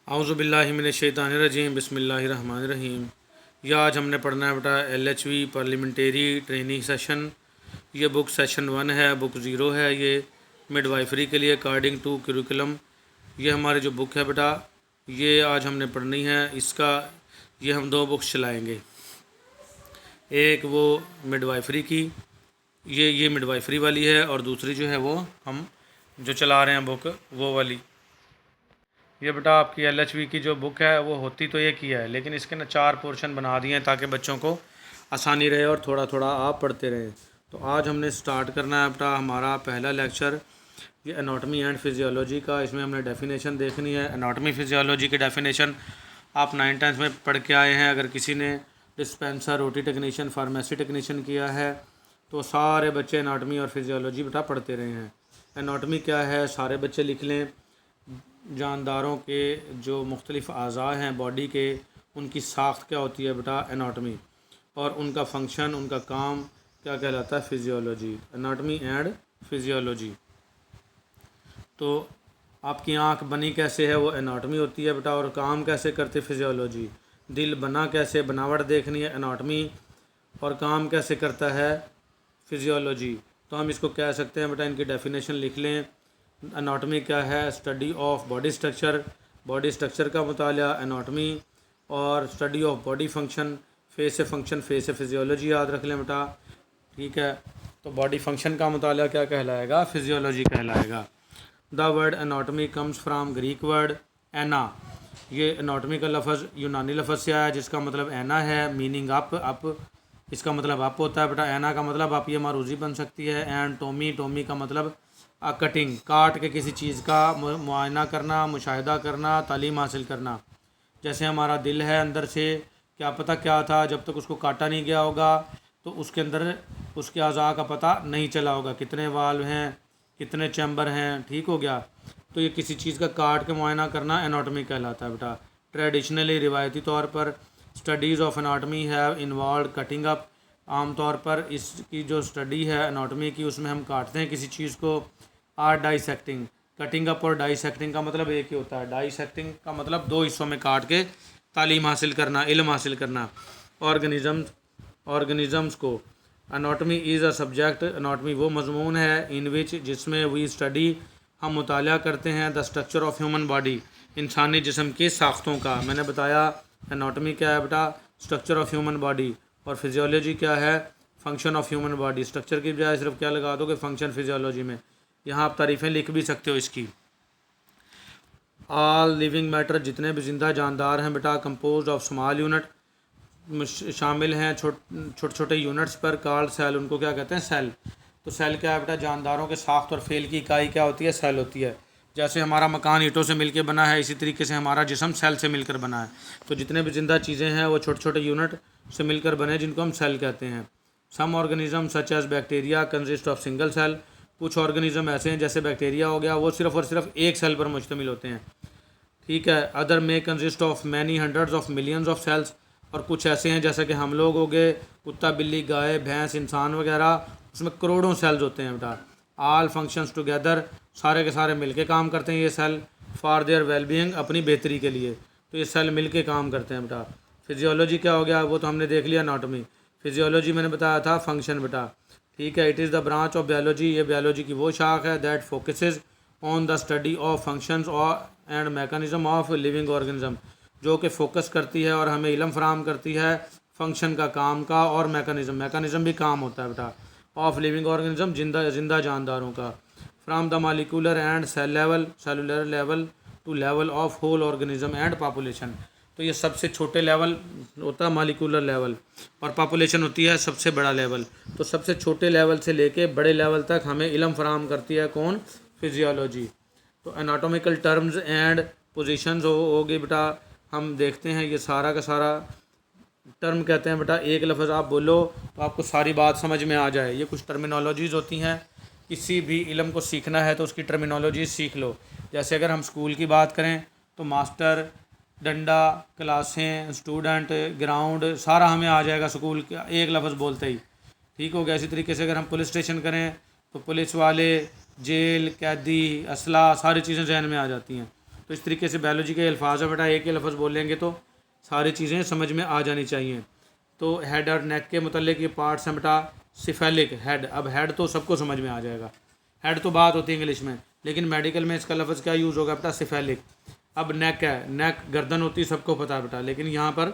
औज़ुबिल्लाहिमिनश्शैतानिर्रजीम बिस्मिल्लाहिर्रहमानिर्रहीम। यह आज हमने पढ़ना है बेटा LHV पार्लियामेंट्री ट्रेनिंग सेशन। ये बुक सेशन 1 है, बुक 0 है। ये मिडवाइफरी के लिए अकॉर्डिंग टू करिकुलम ये हमारी जो बुक है बेटा ये आज हमने पढ़नी है। इसका ये हम 2 बुक्स चलाएँगे, एक वो मिडवाइफरी की ये मिडवाइफरी वाली है और दूसरी जो है वो हम जो चला रहे हैं बुक वो वाली। ये बेटा आपकी LHV की जो बुक है वो होती तो एक ही है, लेकिन इसके ना 4 पोर्शन बना दिए हैं ताकि बच्चों को आसानी रहे और थोड़ा थोड़ा आप पढ़ते रहें। तो आज हमने स्टार्ट करना है बेटा हमारा पहला लेक्चर ये एनाटॉमी एंड फिजियोलॉजी का। इसमें हमने डेफिनेशन देखनी है। एनाटॉमी फिजियोलॉजी की डेफिनेशन आप 9th-10th में पढ़ के आए हैं। अगर किसी ने डिस्पेंसर, रोटी टेक्नीशियन, फार्मेसी टेक्नीशियन किया है तो सारे बच्चे एनाटॉमी और फिजियोलॉजी बेटा पढ़ते रहे हैं। एनाटॉमी क्या है सारे बच्चे लिख लें। जानदारों के जो मुख्तलिफ़ अज़ा हैं बॉडी के, उनकी साख्त क्या होती है बेटा एनाटॉमी, और उनका फंक्शन, उनका काम क्या कहलाता है फिजियोलॉजी। Anatomy and physiology. तो आपकी आँख बनी कैसे है वो एनाटॉमी होती है बेटा, और काम कैसे करते फिजियोलॉजी। दिल बना कैसे, बनावट देखनी है एनाटॉमी, और काम कैसे करता है फिजियोलॉजी। तो हम इसको कह सकते हैं बेटा, इनकी डेफिनेशन लिख लें। एनाटॉमी क्या है, study of body structure, body structure का मुताला एनाटॉमी, और study of body function, face से फंक्शन, फेस से फिजियोलॉजी याद रख लें बेटा, ठीक है। तो बॉडी फंक्शन का मुताला क्या कहलाएगा, फिजियोलॉजी कहलाएगा। The word anatomy comes from Greek word ana. ये एनाटॉमी का लफ्ज़ यूनानी लफ्ज़ से आया जिसका मतलब एना है, मीनिंग अप, इसका मतलब अप होता है बेटा। एना का मतलब आप, ये मारूजी बन सकती है। एंड टोमी का मतलब कटिंग, काट के किसी चीज़ का मुआयना करना, मुशाहिदा करना, तालीम हासिल करना। जैसे हमारा दिल है, अंदर से क्या पता क्या था जब तक उसको काटा नहीं गया होगा, तो उसके अंदर उसके अज़ा का पता नहीं चला होगा, कितने वाल्व हैं, कितने चैम्बर हैं, ठीक हो गया। तो ये किसी चीज़ का काट के मुआयना करना एनाटॉमी कहलाता है बेटा। ट्रेडिशनली, रिवायती तौर पर, studies of anatomy have involve cutting up. आम तौर पर इसकी जो स्टडी है एनाटॉमी की, उसमें हम काटते हैं किसी चीज़ को। आर डाइसेक्टिंग, कटिंग अप और डाइसेक्टिंग का मतलब एक ही होता है। डाइसेक्टिंग का मतलब 2 हिस्सों में काट के तालीम हासिल करना, इल्म हासिल करना। ऑर्गेनिज़म्स को, anatomy is a subject, anatomy वो मजमून है इन विच जिसमें वी स्टडी, हम मुताला करते हैं the structure of human body, इंसानी जिस्म की साख्तों का। मैंने बताया एनाटॉमी क्या है बेटा, स्ट्रक्चर ऑफ ह्यूमन बॉडी, और फिजियोलॉजी क्या है, function of human body. Structure की बजाय सिर्फ क्या लगा दोगे, फंक्शन फिजियोलॉजी में। यहाँ आप तारीफ़ें लिख भी सकते हो इसकी। ऑल लिविंग मैटर, जितने भी जिंदा जानदार हैं बेटा, कंपोज ऑफ स्मॉल यूनिट, शामिल हैं छोटे छोटे यूनिट्स पर, कॉल्ड सेल, उनको क्या कहते हैं, सेल। तो सेल क्या है बेटा, जानदारों के साख्त और फेल की इकाई क्या होती है, सेल होती है। जैसे हमारा मकान ईंटों से मिलकर बना है, इसी तरीके से हमारा जिस्म सेल से मिलकर बना है। तो जितने भी जिंदा चीज़ें हैं वो छोटे छोटे यूनिट से मिलकर बने, जिनको हम सेल कहते हैं। Some organism such as bacteria consist of single cell. कुछ ऑर्गेनिज्म ऐसे हैं जैसे बैक्टीरिया हो गया, वो सिर्फ और सिर्फ एक सेल पर मुश्तमिल होते हैं, ठीक है। अदर में consist of many hundreds of millions of cells. और कुछ ऐसे हैं जैसे कि हम लोग हो गए, कुत्ता, बिल्ली, गाय, भैंस, इंसान वगैरह, उसमें करोड़ों सेल्स होते हैं बेटा। ऑल फंक्शंस टुगेदर, सारे के सारे मिलके काम करते हैं ये सेल, फॉर देयर वेलबींग, अपनी बेहतरी के लिए। तो ये सेल मिलके काम करते हैं बेटा। फिजियोलॉजी क्या हो गया, वो तो हमने देख लिया एनाटॉमी। फिजियोलॉजी मैंने बताया था फंक्शन बेटा, ठीक है। It is the branch of biology, ये बायोलॉजी की वो शाख है that focuses on the study of functions and mechanism of living organism, जो कि फोकस करती है और हमें इल्म फराहम करती है फंक्शन का, काम का, और मैकेनिज्म भी काम होता है बेटा, ऑफ लिविंग ऑर्गेनिज्म, जिंदा जानदारों का। From the molecular and cellular level to level of whole organism and population. तो ये सबसे छोटे लेवल होता है मालिकुलर लेवल, और पॉपुलेशन होती है सबसे बड़ा लेवल। तो सबसे छोटे लेवल से लेके बड़े लेवल तक हमें इल्म फराहम करती है कौन, फिजियोलॉजी। तो एनाटॉमिकल टर्म्स एंड पोजीशंस होगी बेटा, हम देखते हैं ये सारा का सारा टर्म कहते हैं बेटा। एक लफ्ज़ आप बोलो तो आपको सारी बात समझ में आ जाए। ये कुछ टर्मिनोलॉजीज़ होती हैं, किसी भी इल्म को सीखना है तो उसकी टर्मिनोलॉजी सीख लो। जैसे अगर हम स्कूल की बात करें तो मास्टर, डंडा, क्लासें, स्टूडेंट, ग्राउंड, सारा हमें आ जाएगा स्कूल का एक लफ्ज़ बोलते ही, ठीक हो गया। इसी तरीके से अगर हम पुलिस स्टेशन करें तो पुलिस वाले, जेल, कैदी, असला, सारी चीज़ें जहन में आ जाती हैं। तो इस तरीके से बायोलॉजी के अल्फाज है बेटा, एक ही लफ्ज़ बोलेंगे तो सारी चीज़ें समझ में आ जानी चाहिए। तो हेड और नेक के मतलब ये पार्ट्स हैं बेटा, सिफेलिक हेड। अब हेड तो सबको समझ में आ जाएगा, हेड तो बात होती है इंग्लिश में, लेकिन मेडिकल में इसका लफ्ज़ क्या यूज़ होगा बेटा, सिफेलिक। अब नेक है, नेक गर्दन होती है सबको पता है बेटा, लेकिन यहाँ पर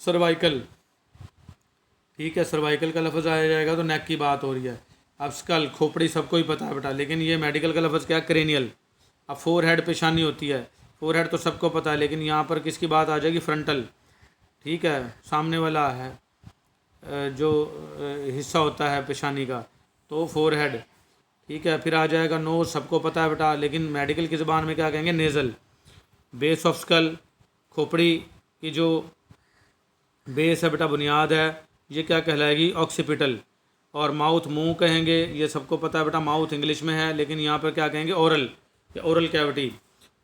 सर्वाइकल, ठीक है, सर्वाइकल का लफ्ज़ आया जाएगा तो नेक की बात हो रही है। अब स्कल, खोपड़ी सबको ही पता है बेटा, लेकिन ये मेडिकल का लफ्ज़ क्या है, क्रेनियल। अब फोर हेड पेशानी होती है, फोर हेड तो सबको पता है, लेकिन यहाँ पर किसकी बात आ जाएगी, फ्रंटल, ठीक है, सामने वाला है जो हिस्सा होता है पेशानी का, तो फोर हेड, ठीक है। फिर आ जाएगा नोज, सबको पता है बेटा, लेकिन मेडिकल की ज़बान में क्या कहेंगे, नेज़ल। बेस ऑफ स्कल, खोपड़ी की जो बेस है बेटा, बुनियाद है, ये क्या कहलाएगी, ऑक्सीपिटल। और माउथ, मुंह कहेंगे, ये सबको पता है बेटा, माउथ इंग्लिश में है, लेकिन यहाँ पर क्या कहेंगे, ओरल, या ओरल कैविटी।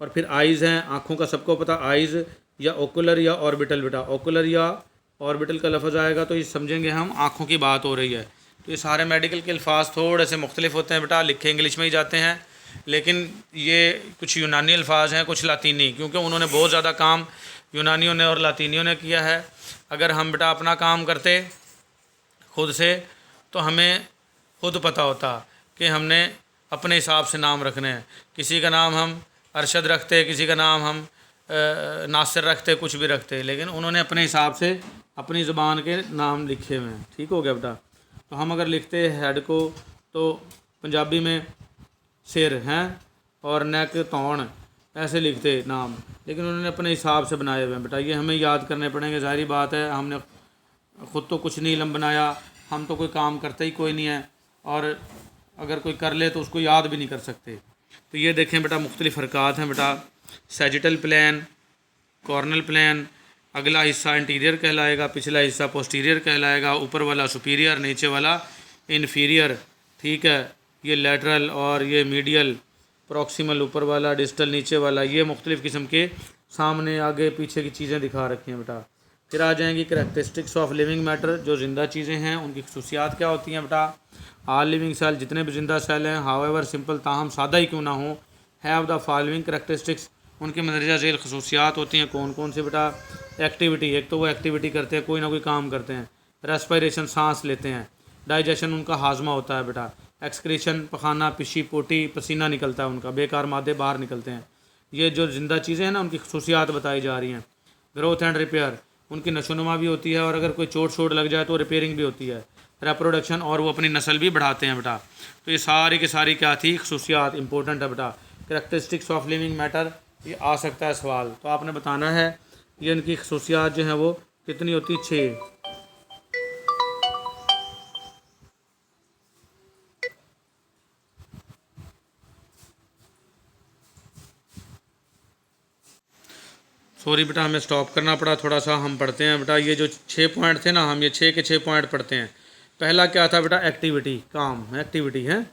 और फिर आइज़ हैं, आँखों का सबको पता, आइज़ या ओकुलर या ऑर्बिटल बेटा, ओकुलर या ऑर्बिटल का लफ्ज़ आएगा तो ये समझेंगे हम आँखों की बात हो रही है। तो ये सारे मेडिकल के अल्फाज थोड़े से मुख्तलिफ होते हैं बेटा, लिखे इंग्लिश में ही जाते हैं, लेकिन ये कुछ यूनानी अल्फाज हैं, कुछ लातीनी, क्योंकि उन्होंने बहुत ज़्यादा काम यूनानियों ने और लातीनियों ने किया है। अगर हम बेटा अपना काम करते खुद से तो हमें खुद पता होता कि हमने अपने हिसाब से नाम रखने हैं। किसी का नाम हम अरशद रखते, किसी का नाम हम नासिर रखते, कुछ भी रखते, लेकिन उन्होंने अपने हिसाब से अपनी ज़बान के नाम लिखे हुए हैं, ठीक हो गया बेटा। तो हम अगर लिखते हेड को तो पंजाबी में सिर हैं और नेक तौण, ऐसे लिखते नाम, लेकिन उन्होंने अपने हिसाब से बनाए हुए हैं बेटा, ये हमें याद करने पड़ेंगे। ज़ाहिर बात है, हमने ख़ुद तो कुछ नहीं इल्म बनाया, हम तो कोई काम करते ही कोई नहीं है, और अगर कोई कर ले तो उसको याद भी नहीं कर सकते। तो ये देखें बेटा, मुख्तलिफ हरकत हैं बेटा, सैजिटल प्लेन, कॉर्नल प्लेन, अगला हिस्सा इंटीरियर कहलाएगा, पिछला हिस्सा पोस्टीरियर कहलाएगा, ऊपर वाला सुपीरियर, नीचे वाला इन्फीरियर, ठीक है। ये लेटरल और ये मीडियल, प्रॉक्सिमल ऊपर वाला, डिस्टल नीचे वाला, ये मुख्तलिफ़ किस्म के सामने आगे पीछे की चीज़ें दिखा रखी हैं बेटा। फिर आ जाएंगी करैक्टरिस्टिक्स ऑफ लिविंग मैटर, जो ज़िंदा चीज़ें हैं उनकी खसूसियात क्या होती हैं बेटा। ऑल लिविंग सेल, जितने भी ज़िंदा सेल हैं, हाउएवर सिंपल, ताहम सादा ही क्यों ना हो, हैव द फॉलोइंग करैक्टरिस्टिक्स, उनकी मंदरजा झेल खसूसियात होती हैं। कौन कौन सी बेटा, एक्टिविटी, एक तो वो एक्टिविटी करते हैं, कोई ना कोई काम करते हैं। रेस्पिरेशन, सांस लेते हैं। डाइजेशन, उनका हाजमा होता है बेटा। एक्सक्रीशन, पखाना, पिशी, पोटी, पसीना निकलता है उनका, बेकार मादे बाहर निकलते हैं। ये जो ज़िंदा चीज़ें हैं ना, उनकी खसूसियात बताई जा रही हैं। ग्रोथ एंड रिपेयर, उनकी नशोनुमा भी होती है, और अगर कोई चोट शोट लग जाए तो रिपेयरिंग भी होती है। रेप्रोडक्शन, और वो अपनी नस्ल भी बढ़ाते हैं बेटा। तो ये सारी की सारी क्या थी, खसूसियात इंपॉर्टेंट है बेटा। करैक्टरिस्टिक्स ऑफ लिविंग मैटर, ये आ सकता है सवाल, तो आपने बताना है ये इनकी खसूसियात जो हैं वो कितनी होती, 6। सॉरी बेटा, हमें स्टॉप करना पड़ा थोड़ा सा, हम पढ़ते हैं बेटा। ये जो 6 पॉइंट थे ना, हम ये 6 के 6 पॉइंट पढ़ते हैं। पहला क्या था बेटा, एक्टिविटी, काम, एक्टिविटी है।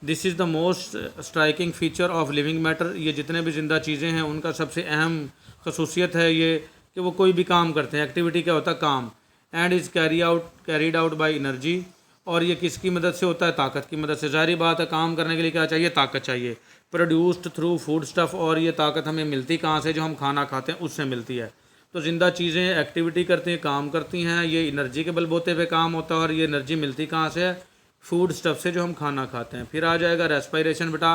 This is the most striking feature of living matter, ये जितने भी ज़िंदा चीज़ें हैं उनका सबसे अहम खसूसियत है ये कि वो कोई भी काम करते हैं। एक्टिविटी क्या होता है, काम। And is carried out by energy, और ये किसकी मदद से होता है, ताकत की मदद से। ज़ाहिर बात है, काम करने के लिए क्या चाहिए, ताकत चाहिए। प्रोड्यूस्ड थ्रू फूड स्टफ़, और ये ताकत हमें मिलती कहाँ से, जो हम खाना खाते हैं उससे मिलती है। तो ज़िंदा चीज़ें एक्टिविटी करती हैं, काम करती हैं, ये एनर्जी के बलबूते पे काम होता है, और ये एनर्जी मिलती कहाँ से है, फूड स्टफ़ से जो हम खाना खाते हैं। फिर आ जाएगा रेस्पिरेशन बेटा।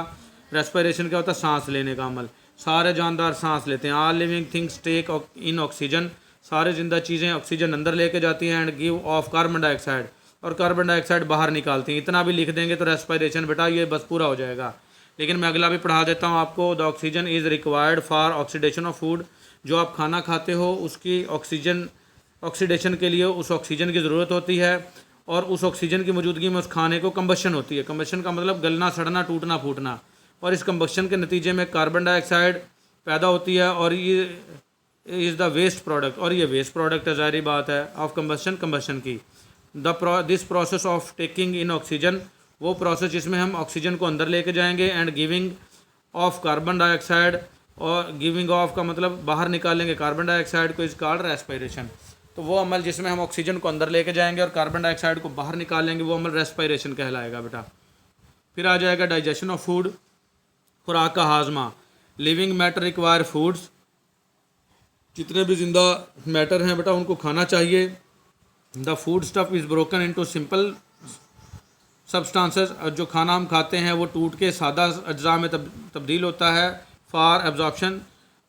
रेस्पिरेशन क्या होता है, सांस लेने का अमल। सारे जानदार सांस लेते हैं। ऑल लिविंग थिंग्स टेक इन ऑक्सीजन, सारे ज़िंदा चीज़ें ऑक्सीजन अंदर लेके जाती हैं, and give of carbon dioxide, और कार्बन डाइऑक्साइड बाहर निकालती हैं। इतना भी लिख देंगे तो रेस्पिरेशन बेटा ये बस पूरा हो जाएगा। लेकिन मैं अगला भी पढ़ा देता हूँ आपको। The oxygen is required for oxidation of food, जो आप खाना खाते हो उसकी ऑक्सीडेशन के लिए उस ऑक्सीजन की ज़रूरत होती है, और उस ऑक्सीजन की मौजूदगी में उस खाने को कंबशन होती है। कंबशन का मतलब गलना, सड़ना, टूटना, फूटना, और इस कंबशन के नतीजे में कार्बन डाइऑक्साइड पैदा होती है, और ये इज़ द वेस्ट प्रोडक्ट, और ये वेस्ट प्रोडक्ट है, ज़ाहिर बात है, ऑफ कंबशन की। This process of taking in oxygen, वो प्रोसेस जिसमें हम ऑक्सीजन को अंदर लेके जाएंगे, and giving of carbon dioxide, और गिविंग ऑफ का मतलब बाहर निकालेंगे कार्बन डाइऑक्साइड को, इज़ कॉल्ड रेस्पिरेशन। तो वो अमल जिसमें हम ऑक्सीजन को अंदर लेके जाएंगे और कार्बन डाइऑक्साइड को बाहर निकालेंगे, वो अमल रेस्पिरेशन कहलाएगा बेटा। फिर आ जाएगा डाइजेशन ऑफ फूड, खुराक का हाजमा। लिविंग मैटर रिक्वायर फूड्स, जितने भी जिंदा मैटर हैं बेटा उनको खाना चाहिए। The food stuff is broken into simple substances, जो खाना हम खाते हैं वो टूट के सादा अज्जा में तब्दील होता है फॉर एब्जॉर्प्शन,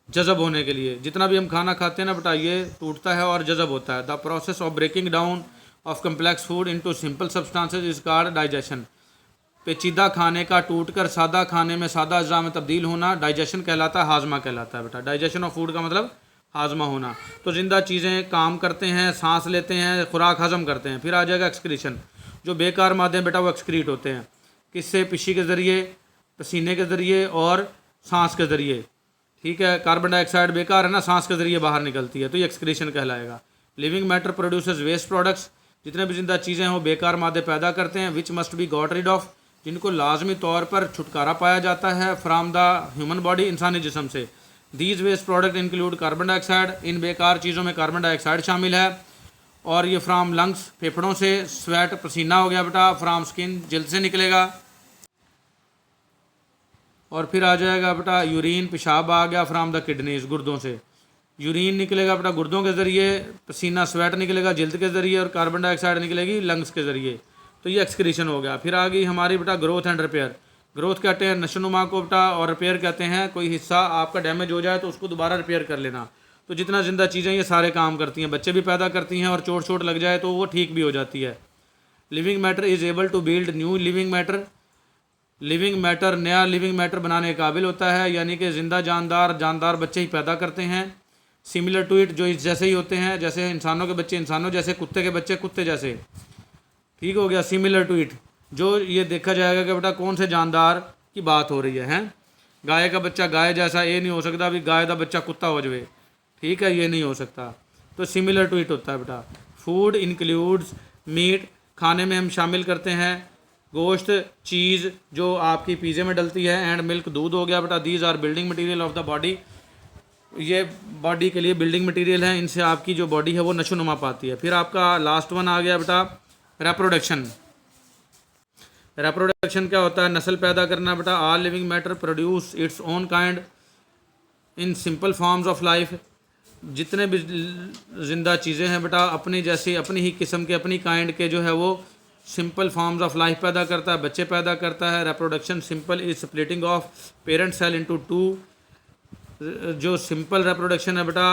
जज़ब होने के लिए। जितना भी हम खाना खाते हैं ना बेटा ये टूटता है और जज़ब होता है। The process of breaking down of complex food into simple substances is called digestion. पेचीदा खाने का टूट कर सादा खाने में सादा अज्जा में तब्दील होना डाइजेशन कहलाता है, हाजमा कहलाता है बेटा। डाइजेशन ऑफ फूड का मतलब हाजमा होना। तो जिंदा चीज़ें काम करते हैं, सांस लेते हैं, खुराक हजम करते हैं। फिर आ जाएगा एक्सक्रीशन, जो बेकार मादे बेटा वो एक्सक्रीट होते हैं। किससे? पिशी के ज़रिए, पसीने के ज़रिए और सांस के ज़रिए। ठीक है, कार्बन डाइऑक्साइड बेकार है ना, सांस के ज़रिए बाहर निकलती है, तो ये एक्सक्रीशन कहलाएगा। Living matter produces waste products, जितने भी जिंदा चीज़ें हैं वो बेकार मादे पैदा करते हैं। Which must be got rid of, जिनको लाजमी तौर पर छुटकारा पाया जाता है फ्राम द ह्यूमन बॉडी, इंसानी जिस्म से। These waste product include carbon dioxide, इन बेकार चीज़ों में कार्बन डाइऑक्साइड शामिल है। और ये फ्राम लंग्स, फेफड़ों से। स्वेट, पसीना हो गया बेटा। फ्राम स्किन, जल्द से निकलेगा। और फिर आ जाएगा बेटा यूरिन, पेशाब आ गया। फ्राम द किडनीज, गुर्दों से। यूरिन निकलेगा बेटा गुर्दों के ज़रिए, पसीना स्वेट निकलेगा जल्द के ज़रिए, और कार्बन डाइऑक्साइड निकलेगी लंग्स के ज़रिए। तो ये एक्सक्रीशन हो गया। फिर आ गई हमारी बेटा ग्रोथ एंड रिपेयर। ग्रोथ कहते हैं नशोनुमा को बेटा, और रिपेयर कहते हैं कोई हिस्सा आपका डैमेज हो जाए तो उसको दोबारा रिपेयर कर लेना। तो जितना जिंदा चीज़ें ये सारे काम करती हैं, बच्चे भी पैदा करती हैं, और चोट चोट लग जाए तो वो ठीक भी हो जाती है। Living matter is able to build new living matter. Living matter नया लिविंग मैटर बनाने के काबिल होता है, यानी कि ज़िंदा जानदार बच्चे ही पैदा करते हैं। सिमिलर टू इट, जो इस जैसे ही होते हैं, जैसे इंसानों के बच्चे इंसानों जैसे, कुत्ते के बच्चे कुत्ते जैसे। ठीक हो गया, सिमिलर टू इट। जो ये देखा जाएगा कि बेटा कौन से जानदार की बात हो रही है, हैं? गाय का बच्चा गाय जैसा, ये नहीं हो सकता अभी गाय का बच्चा कुत्ता हो जाए। ठीक है, ये नहीं हो सकता। तो सिमिलर टू इट होता है बेटा। फूड इंक्लूड्स मीट, खाने में हम शामिल करते हैं गोश्त, चीज़ जो आपकी पिज़्ज़े में डलती है, एंड मिल्क, दूध हो गया बेटा। These are building material of the body, ये बॉडी के लिए बिल्डिंग मटेरियल है, इनसे आपकी जो बॉडी है वो नशोनुमा पाती है। फिर आपका लास्ट वन आ गया बेटा रेप्रोडक्शन। रेप्रोडक्शन क्या होता है? नस्ल पैदा करना बेटा। All living matter produce its own kind in simple forms of life. जितने भी जिंदा चीज़ें हैं बेटा अपनी जैसी, अपनी ही किस्म के, अपनी काइंड के जो है वो सिंपल फॉर्म्स ऑफ लाइफ पैदा करता है, बच्चे पैदा करता है। Reproduction simple is splitting of parent cell into two. जो सिंपल रेप्रोडक्शन है बेटा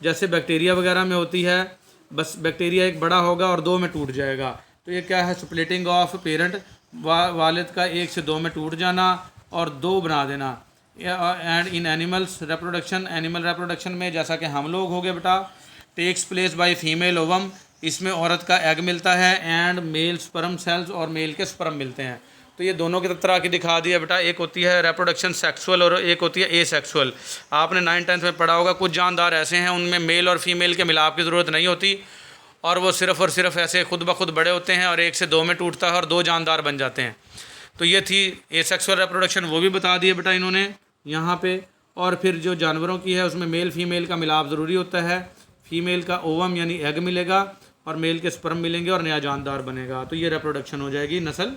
जैसे बैक्टीरिया वगैरह में होती है, बस बैक्टीरिया एक बड़ा होगा और दो में टूट जाएगा। तो ये क्या है? स्प्लिटिंग ऑफ पेरेंट, वालिद का एक से दो में टूट जाना और दो बना देना। And in animals reproduction, animal reproduction में जैसा कि हम लोग हो गए बेटा, takes place by female ovum, इसमें औरत का एग मिलता है, एंड मेल स्पर्म सेल्स, और मेल के स्पर्म मिलते हैं। तो ये दोनों की तरह की दिखा दिया बेटा। एक होती है रेप्रोडक्शन सेक्सुअल और एक होती है ए सेक्सुअल। आपने 9th-10th में पढ़ा होगा, कुछ जानदार ऐसे हैं उनमें मेल और फीमेल के मिलाप की ज़रूरत नहीं होती, और वो सिर्फ़ और सिर्फ ऐसे खुद ब खुद बड़े होते हैं, और एक से दो में टूटता है और दो जानदार बन जाते हैं। तो ये थी ए सेक्सुअल रेप्रोडक्शन, वो भी बता दिए बेटा इन्होंने यहाँ पे। और फिर जो जानवरों की है उसमें मेल फीमेल का मिलाप ज़रूरी होता है। फीमेल का ओवम यानी एग मिलेगा, और मेल के स्पर्म मिलेंगे, और नया जानदार बनेगा। तो ये रेप्रोडक्शन हो जाएगी, नस्ल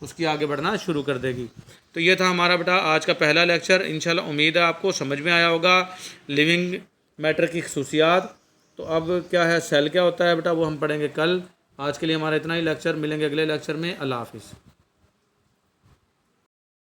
उसकी आगे बढ़ना शुरू कर देगी। तो ये था हमारा बेटा आज का पहला लेक्चर। इंशाल्लाह उम्मीद है आपको समझ में आया होगा लिविंग मैटर की खसूसियात। तो अब क्या है, सेल क्या होता है बेटा वो हम पढ़ेंगे कल। आज के लिए हमारा इतना ही लेक्चर, मिलेंगे अगले लेक्चर में। अल्लाह हाफिज़।